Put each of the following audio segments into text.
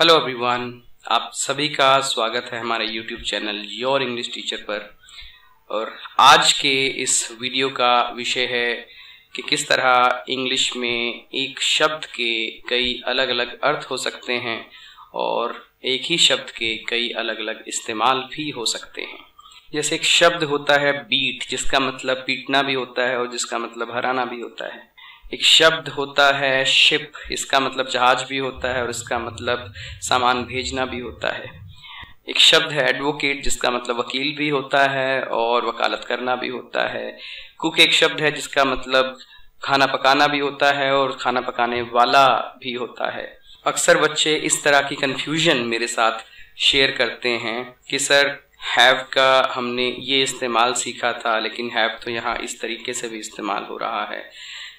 Hello everyone, आप सभी का स्वागत है हमारे YouTube channel your English teacher पर। और आज के इस वीडियो का विषय है कि किस तरह इंग्लिश में एक शब्द के कई अलग अलग अर्थ हो सकते हैं और एक ही शब्द के कई अलग अलग इस्तेमाल भी हो सकते हैं। जैसे एक शब्द होता है बीट, जिसका मतलब पीटना भी होता है और जिसका मतलब हराना भी होता है। एक शब्द होता है शिप, इसका मतलब जहाज भी होता है और इसका मतलब सामान भेजना भी होता है। एक शब्द है एडवोकेट, जिसका मतलब वकील भी होता है और वकालत करना भी होता है। कुक एक शब्द है जिसका मतलब खाना पकाना भी होता है और खाना पकाने वाला भी होता है। अक्सर बच्चे इस तरह की कंफ्यूजन मेरे साथ शेयर करते हैं कि सर हैव का हमने ये इस्तेमाल सीखा था, लेकिन हैव तो यहाँ इस तरीके से भी इस्तेमाल हो रहा है।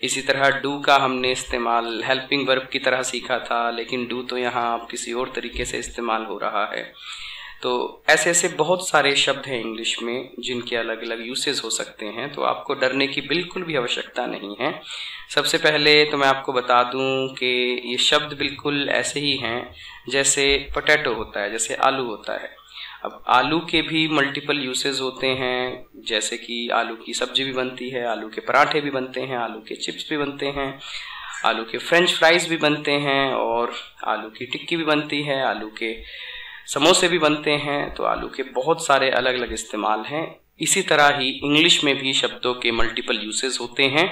इसी तरह डू का हमने इस्तेमाल हेल्पिंग वर्ब की तरह सीखा था, लेकिन डू तो यहाँ किसी और तरीके से इस्तेमाल हो रहा है। तो ऐसे ऐसे बहुत सारे शब्द हैं इंग्लिश में जिनके अलग अलग यूसेज हो सकते हैं, तो आपको डरने की बिल्कुल भी आवश्यकता नहीं है। सबसे पहले तो मैं आपको बता दूं कि ये शब्द बिल्कुल ऐसे ही हैं जैसे पोटैटो होता है, जैसे आलू होता है। अब आलू के भी मल्टीपल यूसेज होते हैं, जैसे कि आलू की सब्जी भी बनती है, आलू के पराठे भी बनते हैं, आलू के चिप्स भी बनते हैं, आलू के फ्रेंच फ्राइज भी बनते हैं और आलू की टिक्की भी बनती है, आलू के समोसे भी बनते हैं। तो आलू के बहुत सारे अलग अलग इस्तेमाल हैं। इसी तरह ही इंग्लिश में भी शब्दों के मल्टीपल यूसेज होते हैं।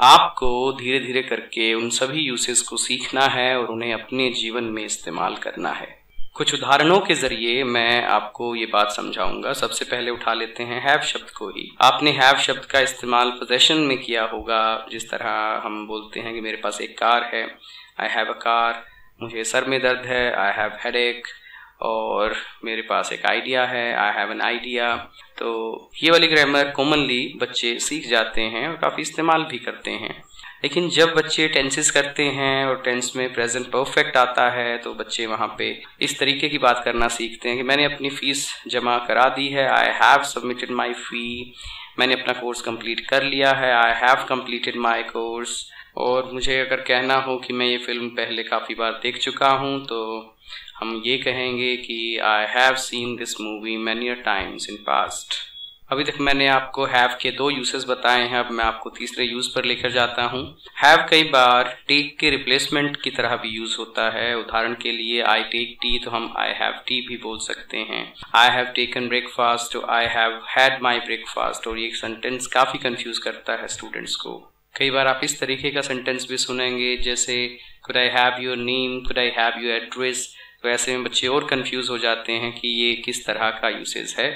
आपको धीरे धीरे करके उन सभी यूसेज को सीखना है और उन्हें अपने जीवन में इस्तेमाल करना है। कुछ उदाहरणों के जरिए मैं आपको ये बात समझाऊंगा। सबसे पहले उठा लेते हैं हैव शब्द को ही। आपने हैव शब्द का इस्तेमाल पोजेशन में किया होगा, जिस तरह हम बोलते हैं कि मेरे पास एक कार है, आई हैव अ कार। मुझे सर में दर्द है, आई हैव हेडेक। और मेरे पास एक आइडिया है, आई हैव एन आइडिया। तो ये वाली ग्रामर कॉमनली बच्चे सीख जाते हैं और काफ़ी इस्तेमाल भी करते हैं। लेकिन जब बच्चे टेंसेस करते हैं और टेंस में प्रेजेंट परफेक्ट आता है, तो बच्चे वहाँ पे इस तरीके की बात करना सीखते हैं कि मैंने अपनी फ़ीस जमा करा दी है, आई हैव सबमिटेड माई फ़ी। मैंने अपना कोर्स कंप्लीट कर लिया है, I have completed my course. और मुझे अगर कहना हो कि मैं ये फिल्म पहले काफ़ी बार देख चुका हूँ, तो हम ये कहेंगे कि I have seen this movie many a times in past. अभी तक मैंने आपको हैव के दो यूसेस बताए हैं, अब मैं आपको तीसरे यूज पर लेकर जाता हूँ। हैव कई बार टेक के रिप्लेसमेंट की तरह भी यूज होता है। उदाहरण के लिए आई टेक टी, तो हम आई हैव टी भी बोल सकते हैं। आई हैव टेकन ब्रेकफास्ट, तो I have had my breakfast. और ये सेंटेंस काफ़ी कंफ्यूज करता है स्टूडेंट्स को। कई बार आप इस तरीके का सेंटेंस भी सुनेंगे, जैसे could I have your name, could I have your address. तो ऐसे में बच्चे और कंफ्यूज हो जाते हैं कि ये किस तरह का यूसेज है।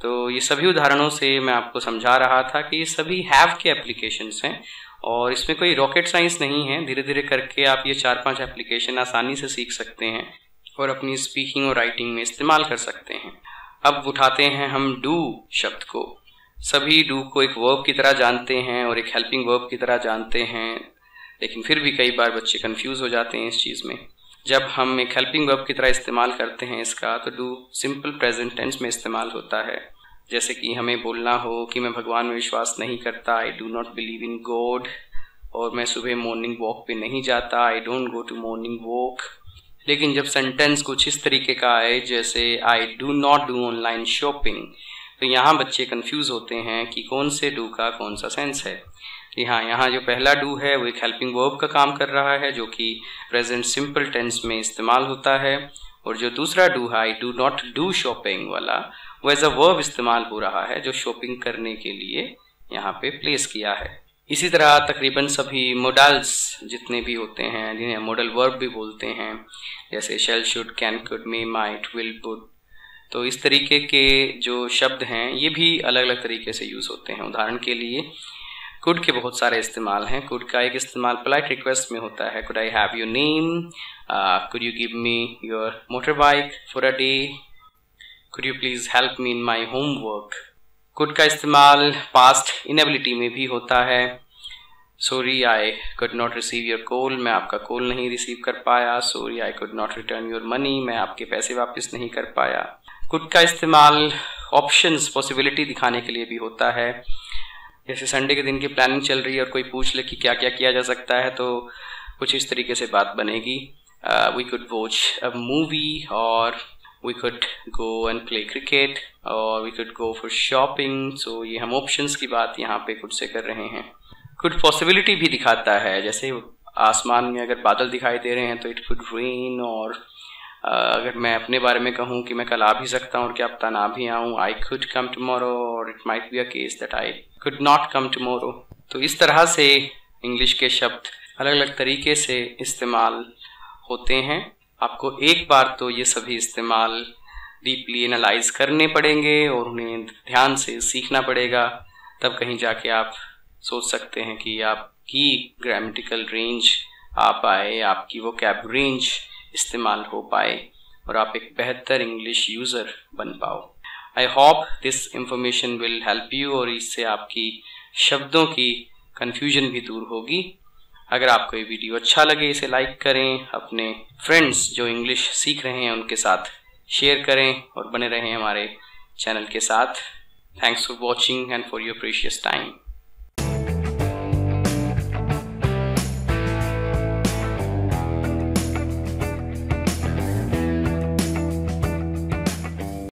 तो ये सभी उदाहरणों से मैं आपको समझा रहा था कि ये सभी हैव के एप्लीकेशंस हैं और इसमें कोई रॉकेट साइंस नहीं है। धीरे धीरे करके आप ये 4-5 एप्लीकेशन आसानी से सीख सकते हैं और अपनी स्पीकिंग और राइटिंग में इस्तेमाल कर सकते हैं। अब उठाते हैं हम डू शब्द को। सभी डू को एक वर्ब की तरह जानते हैं और एक हेल्पिंग वर्ब की तरह जानते हैं, लेकिन फिर भी कई बार बच्चे कन्फ्यूज हो जाते हैं इस चीज़ में। जब हम एक हेल्पिंग वर्ब की तरह इस्तेमाल करते हैं इसका, तो डू सिंपल प्रेजेंट टेंस में इस्तेमाल होता है। जैसे कि हमें बोलना हो कि मैं भगवान में विश्वास नहीं करता, I do not believe in God. और मैं सुबह मॉर्निंग वॉक पे नहीं जाता, I don't go to morning walk. लेकिन जब सेंटेंस कुछ इस तरीके का आए, जैसे I do not do online shopping, तो यहाँ बच्चे कंफ्यूज होते हैं कि कौन से डू का कौन सा सेंस है। कि हाँ, यहाँ जो पहला डू है वो एक हेल्पिंग वर्ब का काम कर रहा है, जो कि प्रेजेंट सिंपल टेंस में इस्तेमाल होता है। और जो दूसरा डू है, आई डू नॉट डू शॉपिंग वाला, वो एज अ वर्ब इस्तेमाल हो रहा है, जो शॉपिंग करने के लिए यहाँ पे प्लेस किया है। इसी तरह तकरीबन सभी मोडल्स जितने भी होते हैं, जिन्हें मॉडल वर्ब भी बोलते हैं, जैसे shall, should, can, could, may, might, will, would. तो इस तरीके के जो शब्द हैं ये भी अलग अलग तरीके से यूज़ होते हैं। उदाहरण के लिए कुड के बहुत सारे इस्तेमाल हैं। कुड का एक इस्तेमाल पोलाइट रिक्वेस्ट में होता है, could I have your name, could you give me your motor bike for a day, could you please help me in my homework. Could का इस्तेमाल पास्ट इनएबिलिटी में भी होता है। Sorry I could not receive your call, मैं आपका call नहीं receive कर पाया। Sorry I could not return your money, मैं आपके पैसे वापस नहीं कर पाया। कुड का इस्तेमाल ऑप्शंस, पॉसिबिलिटी दिखाने के लिए भी होता है। जैसे संडे के दिन की प्लानिंग चल रही है और कोई पूछ ले कि क्या क्या किया जा सकता है, तो कुछ इस तरीके से बात बनेगी। we could watch a movie, or we could go and play cricket, or we could go for shopping. So ये हम options की बात यहाँ पे खुद से कर रहे हैं. Could possibility भी दिखाता है, जैसे आसमान में अगर बादल दिखाई दे रहे हैं तो it could rain, और अगर मैं अपने बारे में कहूँ कि मैं कल आ भी सकता हूँ और क्या पता ना भी आऊँ, I could come tomorrow, or it might be a case that I could not come tomorrow. तो इस तरह से इंग्लिश के शब्द अलग अलग तरीके से इस्तेमाल होते हैं. आपको एक बार तो ये सभी इस्तेमाल डीपली एनालाइज करने पड़ेंगे और उन्हें ध्यान से सीखना पड़ेगा, तब कहीं जाके आप सोच सकते हैं कि आपकी ग्रामेटिकल रेंज आ पाए, आपकी वोकैब रेंज इस्तेमाल हो पाए और आप एक बेहतर इंग्लिश यूज़र बन पाओ. I hope this information will help you, और इससे आपकी शब्दों की कन्फ्यूजन भी दूर होगी. अगर आपको ये वीडियो अच्छा लगे इसे लाइक करें, अपने फ्रेंड्स जो इंग्लिश सीख रहे हैं उनके साथ शेयर करें और बने रहें हमारे चैनल के साथ. Thanks for watching and for your precious time.